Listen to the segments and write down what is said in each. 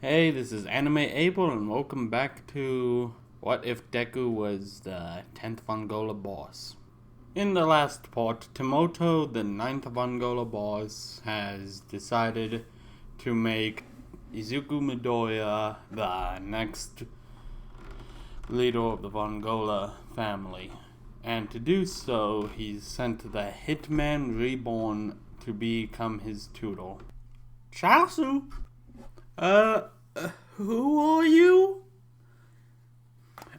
Hey, this is Anime Abel, and welcome back to What If Deku Was the 10th vongola boss. In the last part, Tomoto, the 9th vongola boss, has decided to make Izuku Midoriya the next leader of the vongola family. And to do so, he's sent the Hitman Reborn to become his tutor. Chaosu! Who are you?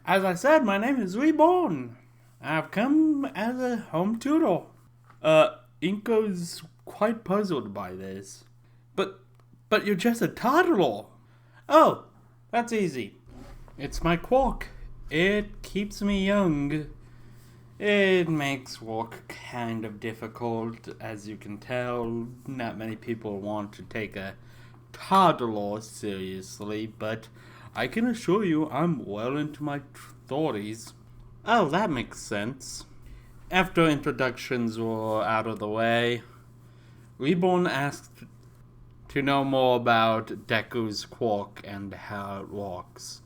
As I said, my name is Reborn. I've come as a home tutor. Inko's quite puzzled by this. But you're just a toddler. Oh, that's easy. It's my quirk. It keeps me young. It makes work kind of difficult, as you can tell. Not many people want to take a toddler seriously, but I can assure you I'm well into my 30s. Oh, that makes sense. After introductions were out of the way, Reborn asked to know more about Deku's quirk and how it works.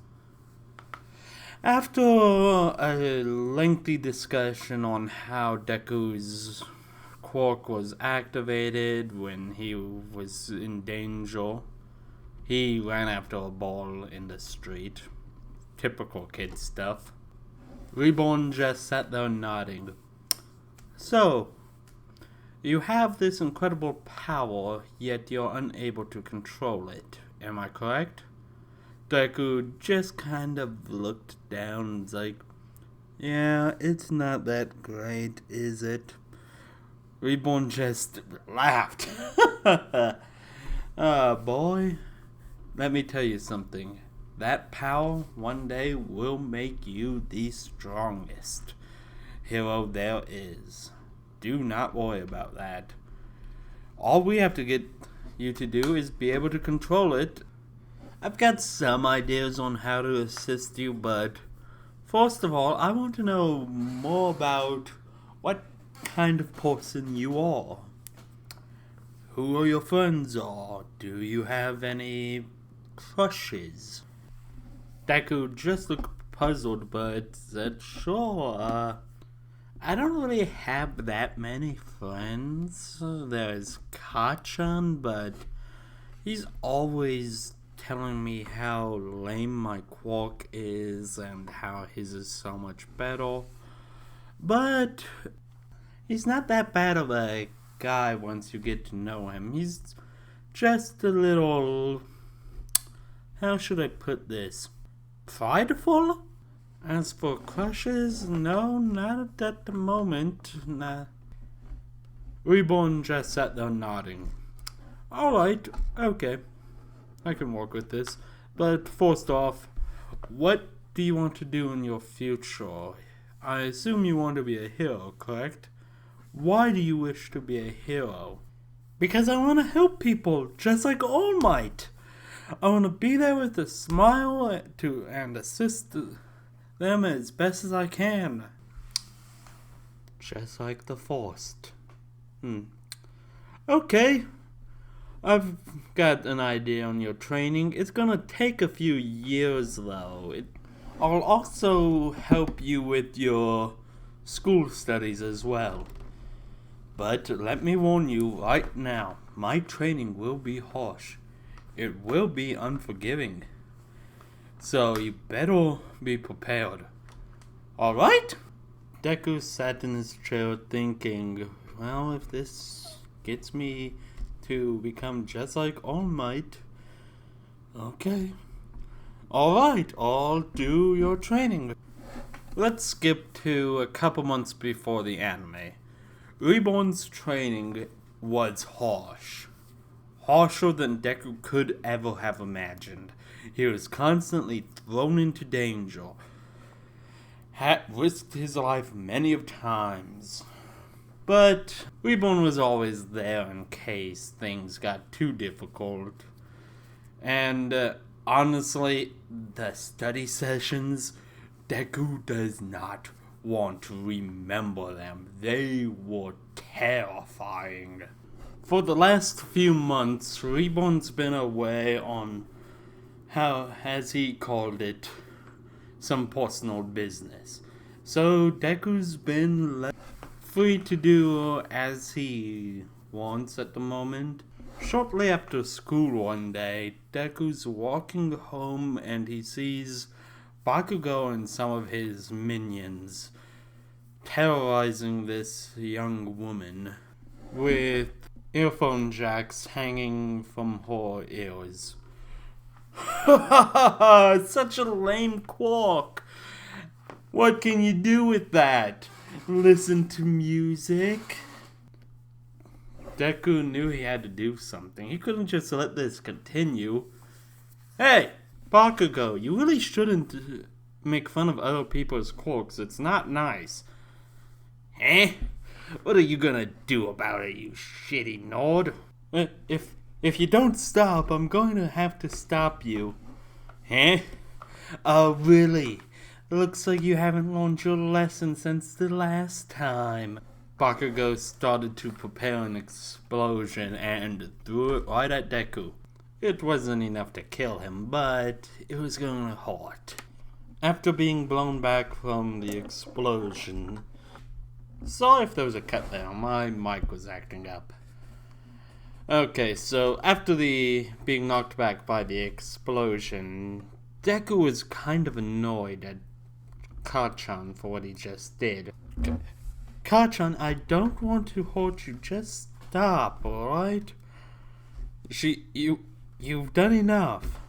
After a lengthy discussion on how Deku's quirk was activated when he was in danger, he ran after a ball in the street. Typical kid stuff. Reborn just sat there nodding. So, you have this incredible power, yet you're unable to control it. Am I correct? Deku just kind of looked down and was like, yeah, it's not that great, is it? Reborn just laughed. Boy, let me tell you something. That power one day will make you the strongest hero there is. Do not worry about that. All we have to get you to do is be able to control it. I've got some ideas on how to assist you, but first of all, I want to know more about what kind of person you are. Who are your friends, or do you have any crushes? Deku just looked puzzled, but said, sure, I don't really have that many friends. There's Kachan, but he's always telling me how lame my quirk is and how his is so much better. But he's not that bad of a guy once you get to know him. He's just a little... how should I put this? Prideful? As for crushes, no, not at the moment. Nah. Reborn just sat there nodding. Alright, okay. I can work with this. But first off, what do you want to do in your future? I assume you want to be a hero, correct? Why do you wish to be a hero? Because I want to help people, just like All Might. I want to be there with a smile and assist them as best as I can. Just like the first. Okay. I've got an idea on your training. It's gonna take a few years though. I'll also help you with your school studies as well. But let me warn you right now, my training will be harsh. It will be unforgiving. So you better be prepared. Alright? Deku sat in his chair thinking, well, if this gets me to become just like All Might, okay. Alright, I'll do your training. Let's skip to a couple months before the anime. Reborn's training was harsh. Harsher than Deku could ever have imagined. He was constantly thrown into danger. Had risked his life many of times. But Reborn was always there in case things got too difficult. And honestly, the study sessions, Deku does not want to remember them. They were terrifying. For the last few months, Reborn's been away on how, as he called it, some personal business. So Deku's been left free to do as he wants at the moment. Shortly after school one day, Deku's walking home and he sees Bakugo and some of his minions terrorizing this young woman with earphone jacks hanging from her ears. Such a lame quirk. What can you do with that? Listen to music? Deku knew he had to do something. He couldn't just let this continue. Hey, Bakugo, you really shouldn't make fun of other people's quirks. It's not nice. Eh? What are you gonna do about it, you shitty nerd? If you don't stop, I'm going to have to stop you. Eh? Oh, really? Looks like you haven't learned your lesson since the last time. Bakugo started to prepare an explosion and threw it right at Deku. It wasn't enough to kill him, but it was going to hurt. After being blown back from the explosion... Sorry if there was a cut there, my mic was acting up. Okay, so after being knocked back by the explosion, Deku was kind of annoyed at Kachan for what he just did. Kachan, I don't want to hurt you, just stop, alright? You've done enough.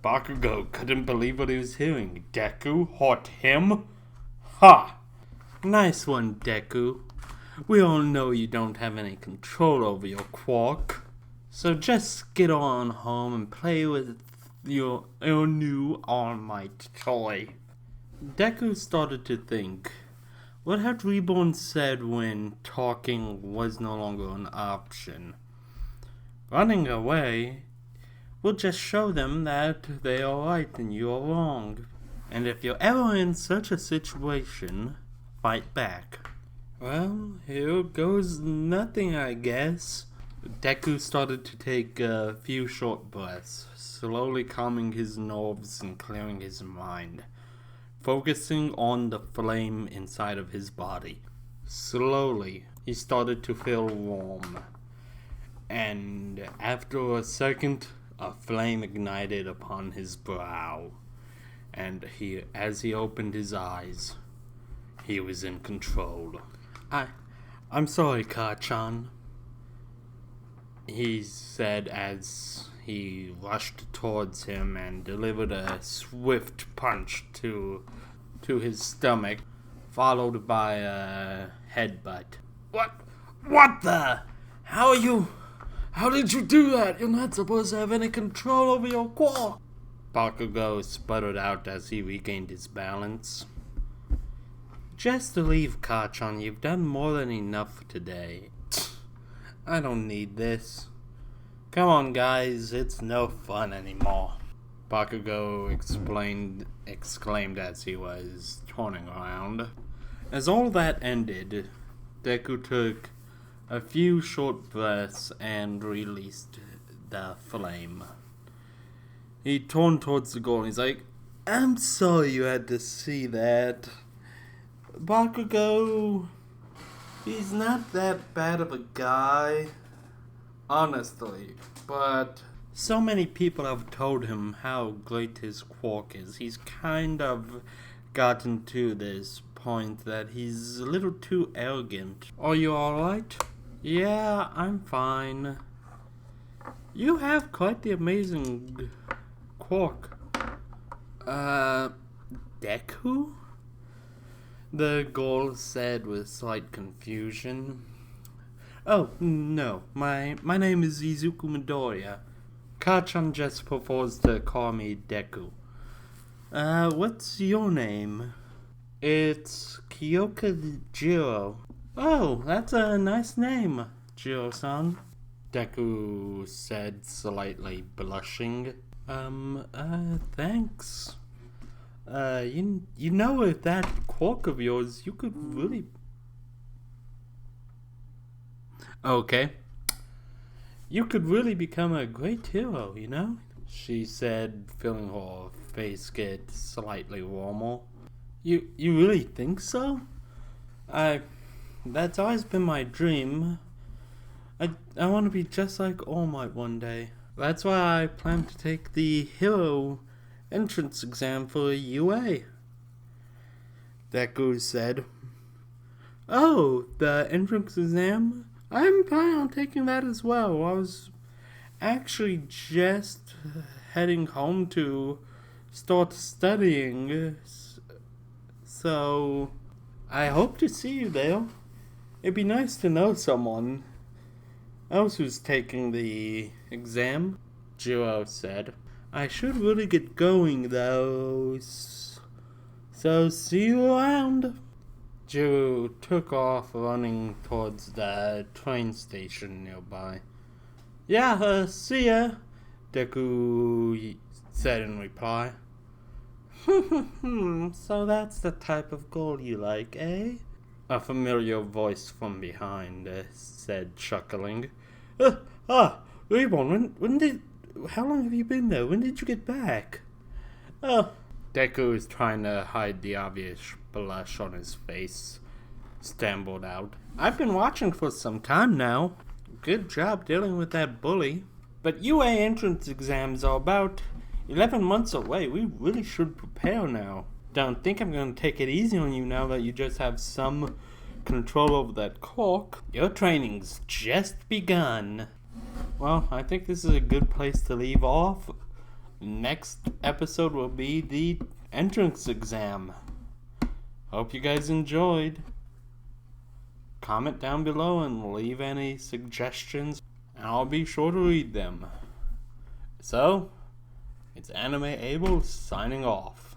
Bakugo couldn't believe what he was hearing. Deku hurt him? Ha! Nice one, Deku. We all know you don't have any control over your quirk. So just get on home and play with your new All-Might toy. Deku started to think, what had Reborn said when talking was no longer an option? Running away will just show them that they are right and you are wrong. And if you're ever in such a situation, fight back. Well, here goes nothing, I guess. Deku started to take a few short breaths, slowly calming his nerves and clearing his mind, focusing on the flame inside of his body. Slowly, he started to feel warm, and after a second, a flame ignited upon his brow, and as he opened his eyes, he was in control. I'm sorry, Kachan, he said as he rushed towards him and delivered a swift punch to his stomach, followed by a headbutt. What the? How did you do that? You're not supposed to have any control over your quirk. Bakugo sputtered out as he regained his balance. Just to leave, Kachan, you've done more than enough today. I don't need this. Come on, guys, it's no fun anymore. Bakugo exclaimed as he was turning around. As all that ended, Deku took a few short breaths and released the flame. He turned towards the girl and he's like, I'm sorry you had to see that. Bakugo, he's not that bad of a guy, honestly, but so many people have told him how great his quirk is. He's kind of gotten to this point that he's a little too arrogant. Are you alright? Yeah, I'm fine. You have quite the amazing quirk. Deku? The girl said with slight confusion. Oh, no, my name is Izuku Midoriya. Kachan just proposed to call me Deku. What's your name? It's Kyoka Jiro. Oh, that's a nice name, Jiro-san. Deku said, slightly blushing. Thanks. You know, with that quirk of yours, you could really... Okay. You could really become a great hero, you know? she said, feeling her face get slightly warmer. You really think so? That's always been my dream. I want to be just like All Might one day. That's why I plan to take the hero entrance exam for UA. Deku said. Oh, the entrance exam? I'm planning on taking that as well. I was actually just heading home to start studying. So, I hope to see you there. It'd be nice to know someone else who's taking the exam, Jiro said. I should really get going though, so see you around. Jiro took off running towards the train station nearby. Yeah, see ya, Deku said in reply. So that's the type of girl you like, eh? A familiar voice from behind said, chuckling. Reborn, how long have you been there? When did you get back? Oh, Deku is trying to hide the obvious blush on his face, stammered out. I've been watching for some time now. Good job dealing with that bully. But UA entrance exams are about 11 months away. We really should prepare now. Don't think I'm going to take it easy on you now that you just have some control over that cork. Your training's just begun. Well, I think this is a good place to leave off. Next episode will be the entrance exam. Hope you guys enjoyed. Comment down below and leave any suggestions, and I'll be sure to read them. So, it's Anime Abel signing off.